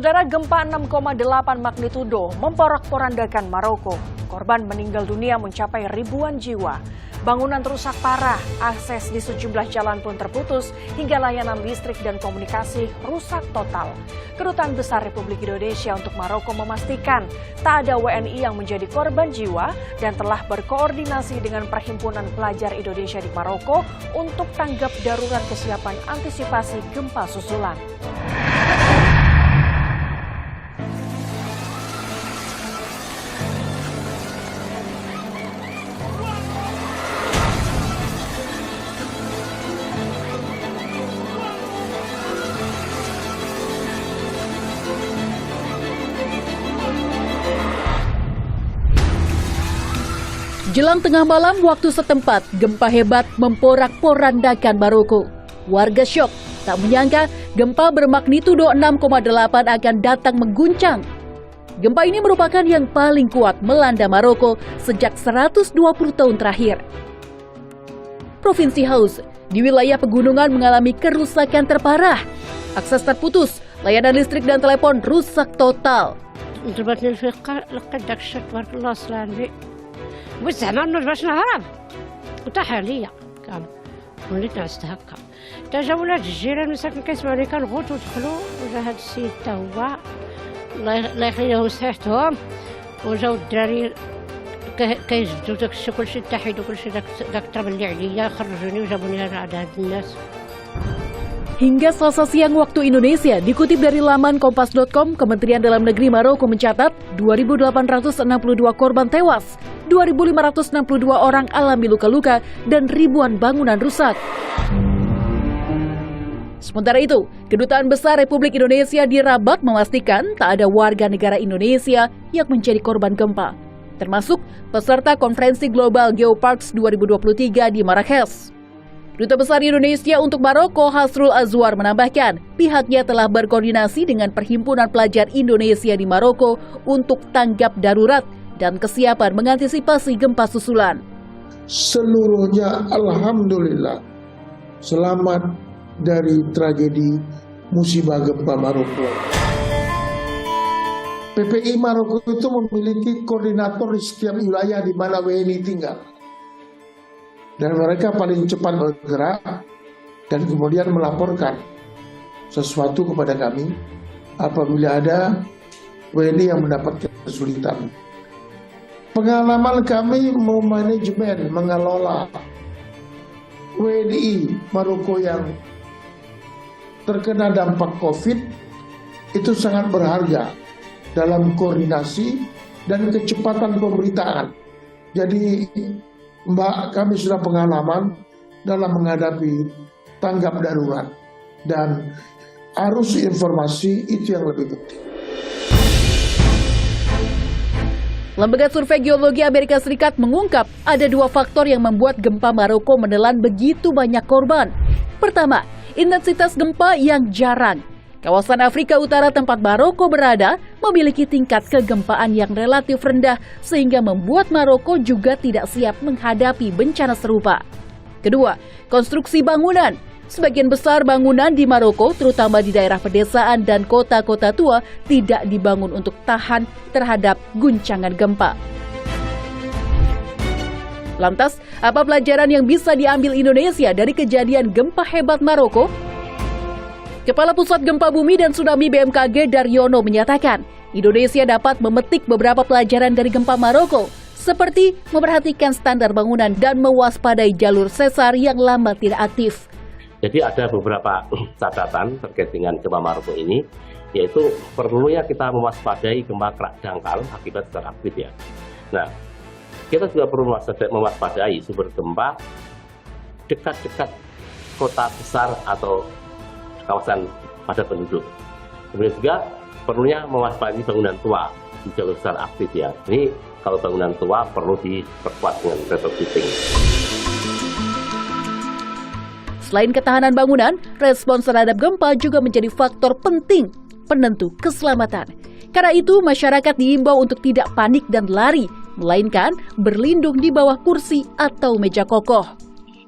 Saudara, gempa 6,8 magnitudo memporak-porandakan Maroko. Korban meninggal dunia mencapai ribuan jiwa. Bangunan rusak parah, akses di sejumlah jalan pun terputus, hingga layanan listrik dan komunikasi rusak total. Kedutaan Besar Republik Indonesia untuk Maroko memastikan tak ada WNI yang menjadi korban jiwa dan telah berkoordinasi dengan Perhimpunan Pelajar Indonesia di Maroko untuk tanggap darurat kesiapan antisipasi gempa susulan. Jelang tengah malam waktu setempat, gempa hebat memporak-porandakan Maroko. Warga syok, tak menyangka gempa bermagnitudo 6,8 akan datang mengguncang. Gempa ini merupakan yang paling kuat melanda Maroko sejak 120 tahun terakhir. Provinsi Haus di wilayah pegunungan mengalami kerusakan terparah. Akses terputus, layanan listrik dan telepon rusak total. وزعما انه باش نهرب وطاح عليا كان وليت نعست هكا تا جا ولاد الجيران مساكن كيسمعوني كنغوت ودخلوا وجا هاد السيد تا هو الله يخليهم صحيحتهم وجاو الدراري كيجبدوا داك الشيء كلشي تحيدوا كلشي داك التراب اللي عليا خرجوني وجابوني عند هاد الناس. Hingga Selasa siang waktu Indonesia, dikutip dari laman kompas.com, Kementerian Dalam Negeri Maroko mencatat 2.862 korban tewas, 2.562 orang alami luka-luka, dan ribuan bangunan rusak. Sementara itu, Kedutaan Besar Republik Indonesia di Rabat memastikan tak ada warga negara Indonesia yang menjadi korban gempa, termasuk peserta Konferensi Global Geoparks 2023 di Marrakesh. Duta Besar Indonesia untuk Maroko, Hasrul Azwar, menambahkan pihaknya telah berkoordinasi dengan Perhimpunan Pelajar Indonesia di Maroko untuk tanggap darurat dan kesiapan mengantisipasi gempa susulan. Seluruhnya alhamdulillah selamat dari tragedi musibah gempa Maroko. PPI Maroko itu memiliki koordinator di setiap wilayah di mana WNI tinggal. Dan mereka paling cepat bergerak dan kemudian melaporkan sesuatu kepada kami apabila ada WNI yang mendapat kesulitan. Pengalaman kami memanajemen, mengelola WNI Maroko yang terkena dampak COVID itu sangat berharga dalam koordinasi dan kecepatan pemberitaan. Jadi Mbak, kami sudah pengalaman dalam menghadapi tanggap darurat dan arus informasi itu yang lebih penting. Lembaga Survei Geologi Amerika Serikat mengungkap ada dua faktor yang membuat gempa Maroko menelan begitu banyak korban. Pertama, intensitas gempa yang jarang. Kawasan Afrika Utara tempat Maroko berada memiliki tingkat kegempaan yang relatif rendah sehingga membuat Maroko juga tidak siap menghadapi bencana serupa. Kedua, konstruksi bangunan. Sebagian besar bangunan di Maroko, terutama di daerah pedesaan dan kota-kota tua, tidak dibangun untuk tahan terhadap guncangan gempa. Lantas, apa pelajaran yang bisa diambil Indonesia dari kejadian gempa hebat Maroko? Kepala Pusat Gempa Bumi dan Tsunami BMKG Daryono menyatakan, Indonesia dapat memetik beberapa pelajaran dari gempa Maroko, seperti memperhatikan standar bangunan dan mewaspadai jalur sesar yang lama tidak aktif. Jadi ada beberapa catatan terkait dengan gempa Maroko ini, yaitu perlunya kita mewaspadai gempa kerak dangkal akibat sesar aktif ya. Nah, kita juga perlu mewaspadai sumber gempa dekat-dekat kota besar atau kawasan padat penduduk. Kemudian juga perlunya mewaspadai bangunan tua di jalur sesar aktif ya. Ini kalau bangunan tua perlu diperkuat dengan retrofitting. Selain ketahanan bangunan, respons terhadap gempa juga menjadi faktor penting penentu keselamatan. Karena itu, masyarakat diimbau untuk tidak panik dan lari, melainkan berlindung di bawah kursi atau meja kokoh.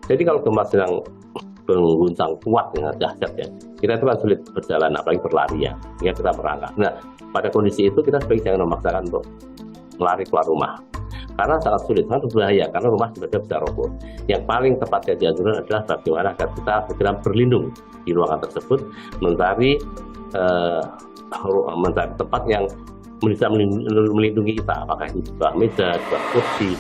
Jadi kalau gempa sedang mengguncang kuat dengan dahsyat ya. Kita itu kan sulit berjalan, apalagi berlari ya, sehingga kita merangkak. Nah, pada kondisi itu kita sebaiknya jangan memaksakan untuk lari keluar rumah. Karena sangat sulit, sangat berbahaya, karena rumah tiba-tiba bisa roboh. Yang paling tepatnya dianjurkan adalah bagaimana agar kita segera berlindung di ruangan tersebut, mencari tempat yang bisa melindungi kita, apakah itu sebuah meja, sebuah kursi.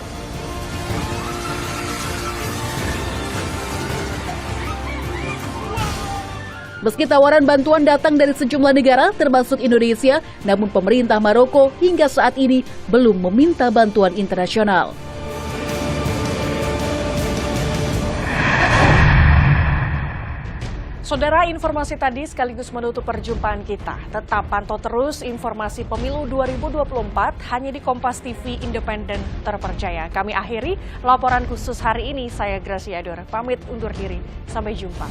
Meski tawaran bantuan datang dari sejumlah negara, termasuk Indonesia, namun pemerintah Maroko hingga saat ini belum meminta bantuan internasional. Saudara, informasi tadi sekaligus menutup perjumpaan kita. Tetap pantau terus informasi pemilu 2024 hanya di Kompas TV Independen Terpercaya. Kami akhiri laporan khusus hari ini. Saya Gracia Ador, pamit undur diri. Sampai jumpa.